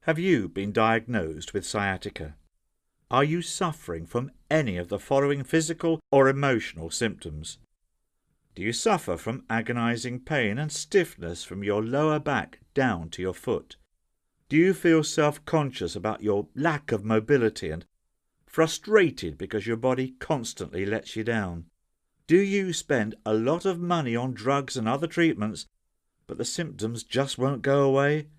Have you been diagnosed with sciatica? Are you suffering from any of the following physical or emotional symptoms? Do you suffer from agonizing pain and stiffness from your lower back down to your foot? Do you feel self-conscious about your lack of mobility and frustrated because your body constantly lets you down? Do you spend a lot of money on drugs and other treatments, but the symptoms just won't go away?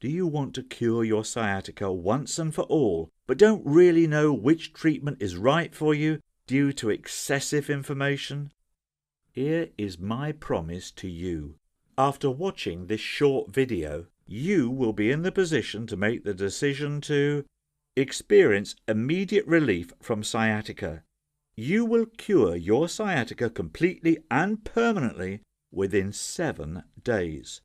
Do you want to cure your sciatica once and for all, but don't really know which treatment is right for you due to excessive information? Here is my promise to you. After watching this short video, you will be in the position to make the decision to experience immediate relief from sciatica. You will cure your sciatica completely and permanently within 7 days.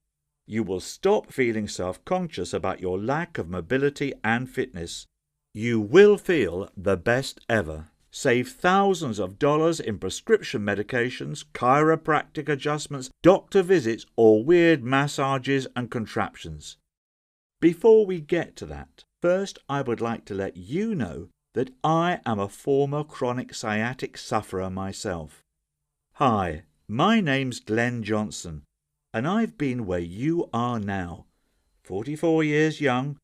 You will stop feeling self-conscious about your lack of mobility and fitness. You will feel the best ever. Save thousands of dollars in prescription medications, chiropractic adjustments, doctor visits, or weird massages and contraptions. Before we get to that, first I would like to let you know that I am a former chronic sciatic sufferer myself. Hi, my name's Glenn Johnson, and I've been where you are now. 44 years young,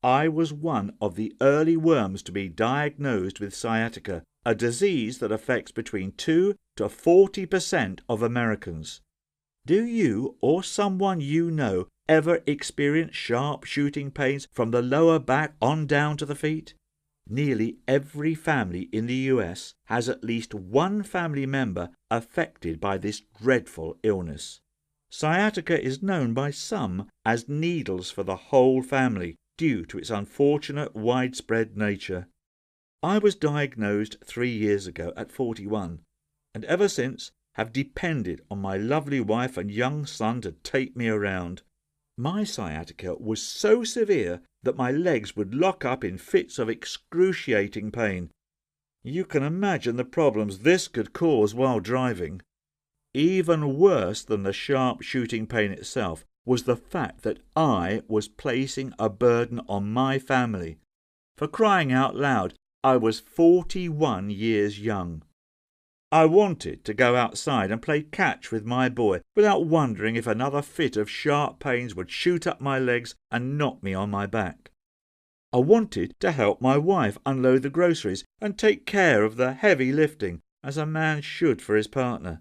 I was one of the early worms to be diagnosed with sciatica, a disease that affects between 2 to 40% of Americans. Do you or someone you know ever experience sharp shooting pains from the lower back on down to the feet? Nearly every family in the US has at least one family member affected by this dreadful illness. Sciatica is known by some as needles for the whole family due to its unfortunate widespread nature. I was diagnosed 3 years ago at 41, and ever since have depended on my lovely wife and young son to take me around. My sciatica was so severe that my legs would lock up in fits of excruciating pain. You can imagine the problems this could cause while driving. Even worse than the sharp shooting pain itself was the fact that I was placing a burden on my family. For crying out loud, I was 41 years young. I wanted to go outside and play catch with my boy without wondering if another fit of sharp pains would shoot up my legs and knock me on my back. I wanted to help my wife unload the groceries and take care of the heavy lifting, as a man should for his partner.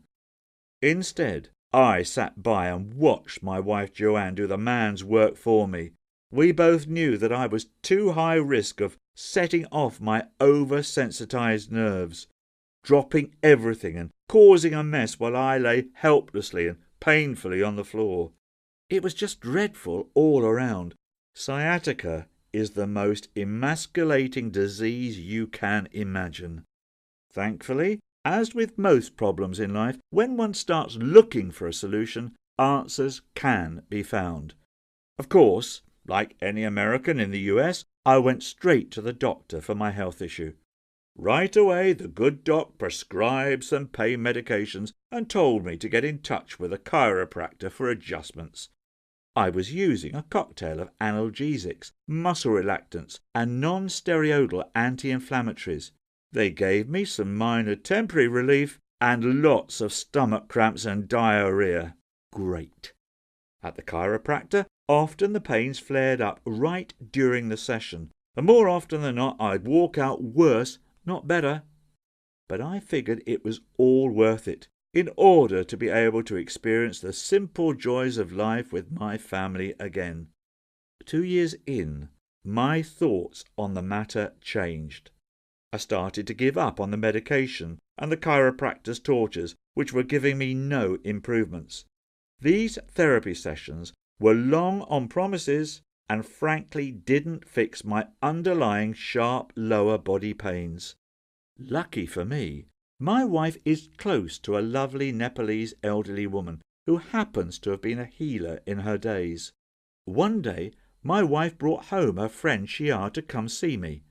Instead, I sat by and watched my wife Joanne do the man's work for me. We both knew that I was too high risk of setting off my oversensitized nerves, dropping everything and causing a mess while I lay helplessly and painfully on the floor. It was just dreadful all around. Sciatica is the most emasculating disease you can imagine. Thankfully, as with most problems in life, when one starts looking for a solution, answers can be found. Of course, like any American in the US, I went straight to the doctor for my health issue. Right away, the good doc prescribed some pain medications and told me to get in touch with a chiropractor for adjustments. I was using a cocktail of analgesics, muscle relaxants, and non-steroidal anti-inflammatories. They gave me some minor temporary relief and lots of stomach cramps and diarrhea. Great. At the chiropractor, often the pains flared up right during the session, and more often than not I'd walk out worse, not better. But I figured it was all worth it in order to be able to experience the simple joys of life with my family again. 2 years in, my thoughts on the matter changed. I started to give up on the medication and the chiropractor's tortures, which were giving me no improvements. These therapy sessions were long on promises and frankly didn't fix my underlying sharp lower body pains. Lucky for me, my wife is close to a lovely Nepalese elderly woman who happens to have been a healer in her days. One day, my wife brought home her friend Shia to come see me.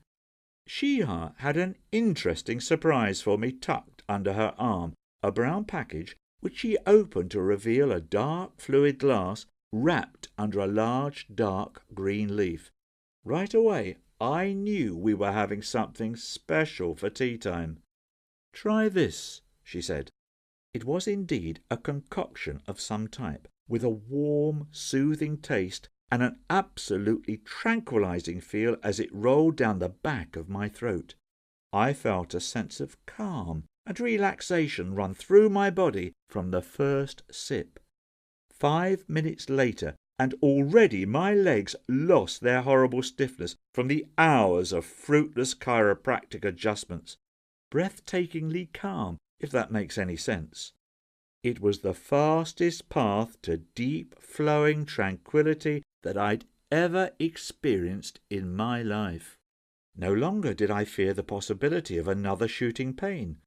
Shia had an interesting surprise for me tucked under her arm, a brown package which she opened to reveal a dark fluid glass wrapped under a large dark green leaf. Right away, I knew we were having something special for tea time. "Try this," she said. It was indeed a concoction of some type, with a warm, soothing taste and an absolutely tranquilizing feel as it rolled down the back of my throat. I felt a sense of calm and relaxation run through my body from the first sip. 5 minutes later, and already my legs lost their horrible stiffness from the hours of fruitless chiropractic adjustments. Breathtakingly calm, if that makes any sense. It was the fastest path to deep flowing tranquillity that I'd ever experienced in my life. No longer did I fear the possibility of another shooting pain.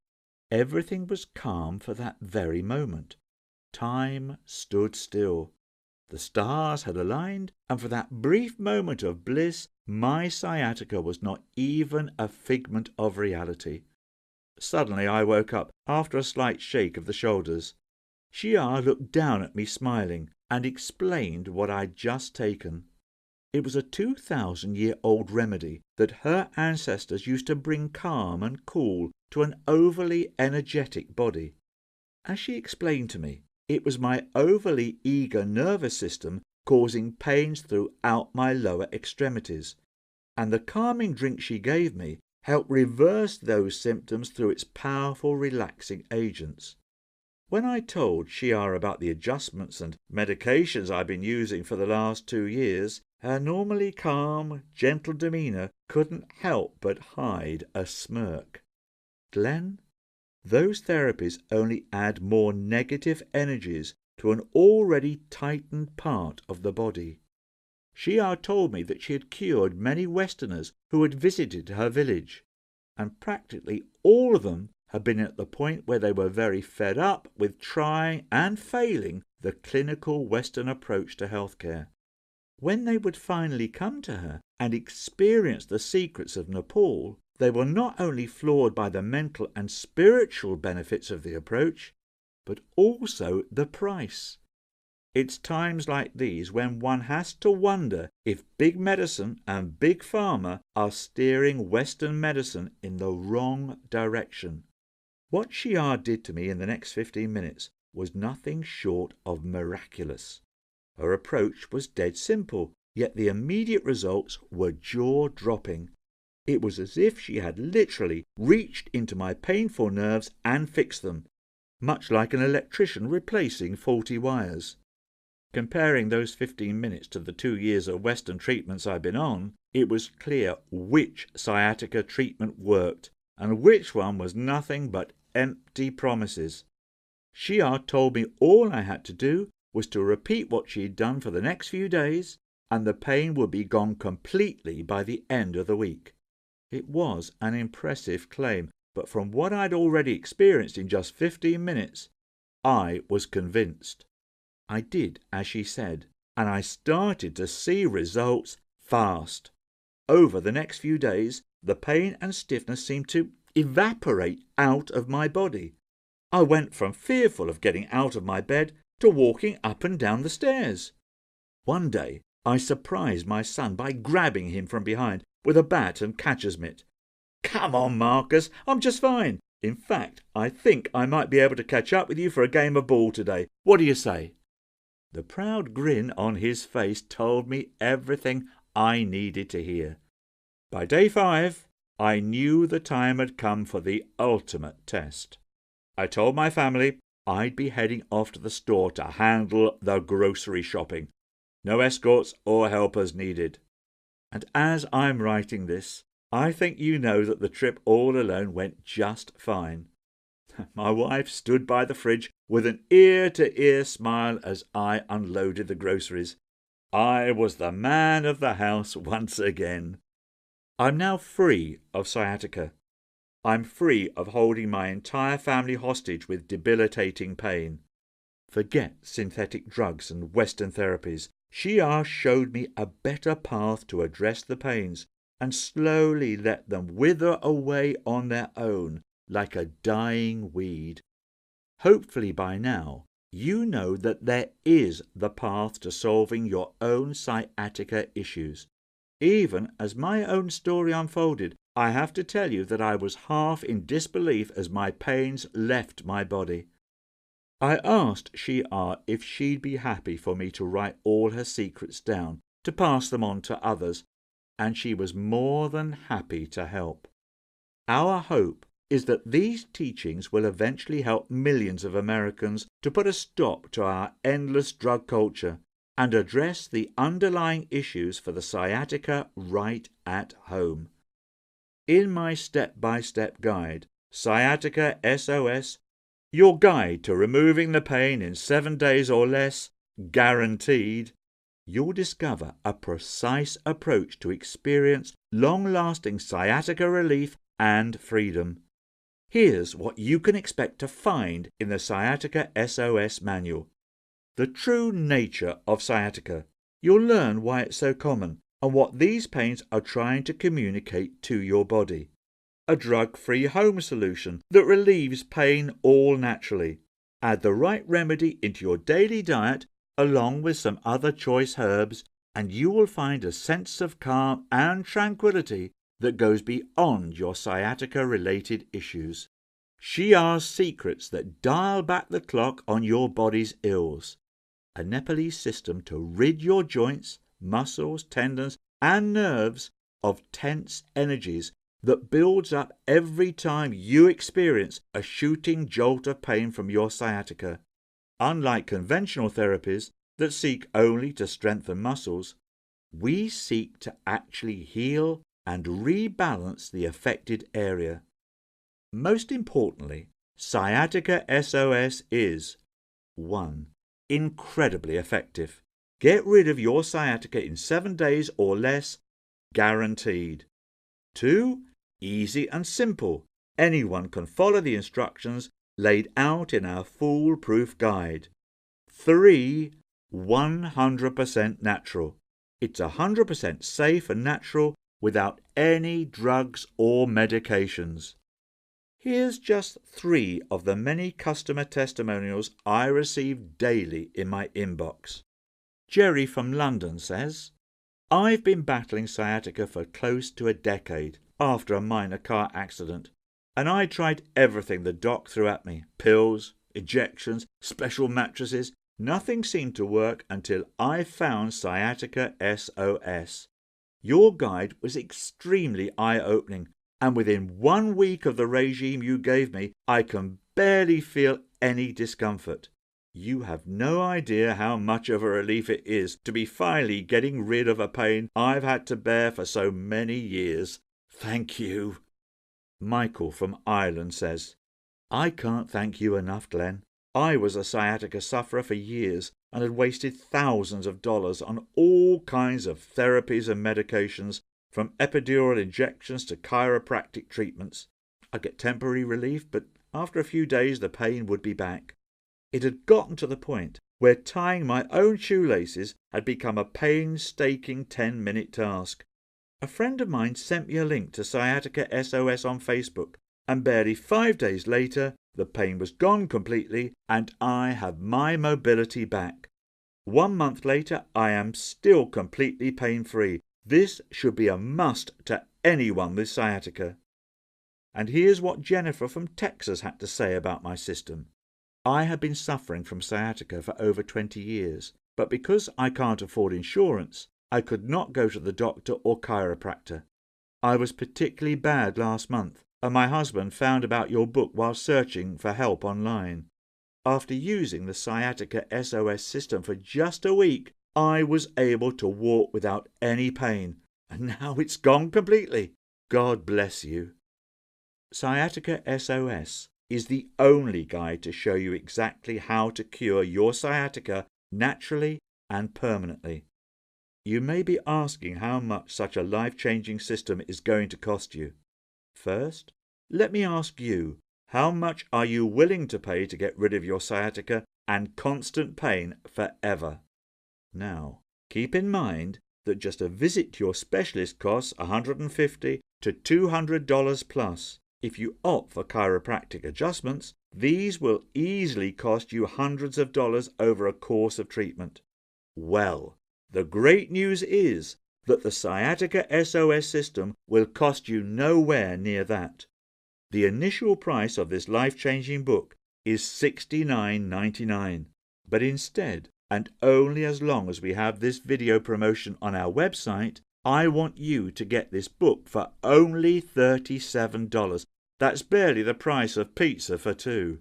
Everything was calm for that very moment. Time stood still. The stars had aligned, and for that brief moment of bliss, my sciatica was not even a figment of reality. Suddenly I woke up, after a slight shake of the shoulders. Shia looked down at me smiling, and explained what I'd just taken. It was a 2,000-year-old remedy that her ancestors used to bring calm and cool to an overly energetic body. As she explained to me, it was my overly eager nervous system causing pains throughout my lower extremities, and the calming drink she gave me helped reverse those symptoms through its powerful relaxing agents. When I told Shia about the adjustments and medications I'd been using for the last 2 years, her normally calm, gentle demeanour couldn't help but hide a smirk. "Glenn, those therapies only add more negative energies to an already tightened part of the body." Shia told me that she had cured many Westerners who had visited her village, and practically all of them had been at the point where they were very fed up with trying and failing the clinical Western approach to healthcare. When they would finally come to her and experience the secrets of Nepal, they were not only floored by the mental and spiritual benefits of the approach, but also the price. It's times like these when one has to wonder if big medicine and big pharma are steering Western medicine in the wrong direction. What Shia did to me in the next 15 minutes was nothing short of miraculous. Her approach was dead simple, yet the immediate results were jaw-dropping. It was as if she had literally reached into my painful nerves and fixed them, much like an electrician replacing faulty wires. Comparing those 15 minutes to the 2 years of Western treatments I'd been on, it was clear which sciatica treatment worked and which one was nothing but empty promises. Shia told me all I had to do was to repeat what she'd done for the next few days, and the pain would be gone completely by the end of the week. It was an impressive claim, but from what I'd already experienced in just 15 minutes, I was convinced. I did as she said, and I started to see results fast. Over the next few days, the pain and stiffness seemed to evaporate out of my body. I went from fearful of getting out of my bed to walking up and down the stairs. One day I surprised my son by grabbing him from behind with a bat and catcher's mitt. "Come on, Marcus, I'm just fine. In fact, I think I might be able to catch up with you for a game of ball today. What do you say?" The proud grin on his face told me everything I needed to hear. By day 5, I knew the time had come for the ultimate test. I told my family I'd be heading off to the store to handle the grocery shopping. No escorts or helpers needed. And as I'm writing this, I think you know that the trip all alone went just fine. My wife stood by the fridge with an ear-to-ear smile as I unloaded the groceries. I was the man of the house once again. I'm now free of sciatica. I'm free of holding my entire family hostage with debilitating pain. Forget synthetic drugs and Western therapies. Shia showed me a better path to address the pains and slowly let them wither away on their own like a dying weed. Hopefully by now you know that there is the path to solving your own sciatica issues. Even as my own story unfolded, I have to tell you that I was half in disbelief as my pains left my body. I asked Shia if she'd be happy for me to write all her secrets down, to pass them on to others, and she was more than happy to help. Our hope is that these teachings will eventually help millions of Americans to put a stop to our endless drug culture and address the underlying issues for the sciatica right at home. In my step-by-step guide, Sciatica SOS, your guide to removing the pain in 7 days or less, guaranteed, you'll discover a precise approach to experience long-lasting sciatica relief and freedom. Here's what you can expect to find in the Sciatica SOS manual. The true nature of sciatica. You'll learn why it's so common and what these pains are trying to communicate to your body. A drug-free home solution that relieves pain all naturally. Add the right remedy into your daily diet along with some other choice herbs, and you will find a sense of calm and tranquility that goes beyond your sciatica-related issues. Shia's secrets that dial back the clock on your body's ills. A Nepalese system to rid your joints, muscles, tendons, and nerves of tense energies that builds up every time you experience a shooting jolt of pain from your sciatica. Unlike conventional therapies that seek only to strengthen muscles, we seek to actually heal and rebalance the affected area. Most importantly, Sciatica SOS is 1. Incredibly effective. Get rid of your sciatica in 7 days or less, guaranteed. 2. Easy and simple. Anyone can follow the instructions laid out in our foolproof guide. 3. 100% natural. It's 100% safe and natural without any drugs or medications. Here's just 3 of the many customer testimonials I receive daily in my inbox. Jerry from London says, I've been battling sciatica for close to a decade after a minor car accident, and I tried everything the doc threw at me. Pills, injections, special mattresses. Nothing seemed to work until I found Sciatica SOS. Your guide was extremely eye-opening, and within 1 week of the regime you gave me, I can barely feel any discomfort. You have no idea how much of a relief it is to be finally getting rid of a pain I've had to bear for so many years. Thank you. Michael from Ireland says, I can't thank you enough, Glenn. I was a sciatica sufferer for years and had wasted thousands of dollars on all kinds of therapies and medications, from epidural injections to chiropractic treatments. I'd get temporary relief, but after a few days the pain would be back. It had gotten to the point where tying my own shoelaces had become a painstaking 10-minute task. A friend of mine sent me a link to Sciatica SOS on Facebook, and barely 5 days later the pain was gone completely and I have my mobility back. 1 month later I am still completely pain-free. This should be a must to anyone with sciatica. And here's what Jennifer from Texas had to say about my system. I had been suffering from sciatica for over 20 years, but because I can't afford insurance, I could not go to the doctor or chiropractor. I was particularly bad last month, and my husband found about your book while searching for help online. After using the Sciatica SOS system for just a week, I was able to walk without any pain, and now it's gone completely. God bless you. Sciatica SOS is the only guide to show you exactly how to cure your sciatica naturally and permanently. You may be asking how much such a life-changing system is going to cost you. First, let me ask you, how much are you willing to pay to get rid of your sciatica and constant pain forever? Now, keep in mind that just a visit to your specialist costs $150 to $200 plus. If you opt for chiropractic adjustments, these will easily cost you hundreds of dollars over a course of treatment. Well, the great news is that the Sciatica SOS system will cost you nowhere near that. The initial price of this life-changing book is $69.99, but instead, and only as long as we have this video promotion on our website, I want you to get this book for only $37. That's barely the price of pizza for two.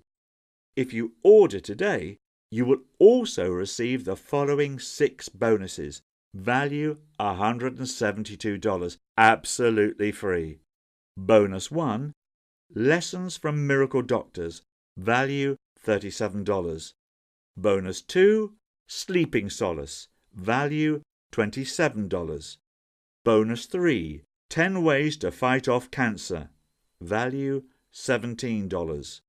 If you order today, you will also receive the following 6 bonuses, value $172, absolutely free. Bonus 1, Lessons from Miracle Doctors, value $37. Bonus 2, Sleeping Solace, value $27. Bonus 3, 10 Ways to Fight Off Cancer, value $17.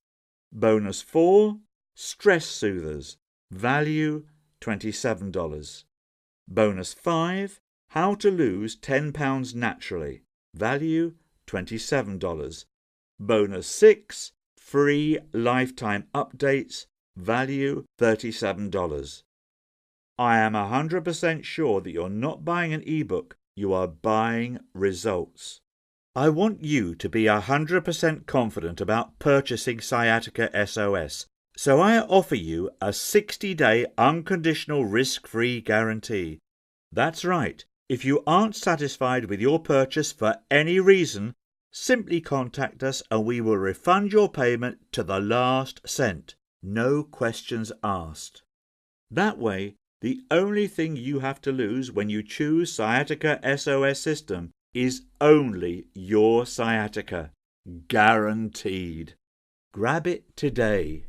Bonus 4, Stress Soothers, value $27. Bonus 5, How to Lose 10 Pounds Naturally, value $27. Bonus 6, Free Lifetime Updates, value $37. I am 100% sure that you're not buying an ebook, you are buying results. I want you to be 100% confident about purchasing Sciatica SOS, so I offer you a 60-day unconditional risk-free guarantee. That's right, if you aren't satisfied with your purchase for any reason, simply contact us and we will refund your payment to the last cent. No questions asked. That way, the only thing you have to lose when you choose Sciatica SOS system is only your sciatica. Guaranteed. Grab it today.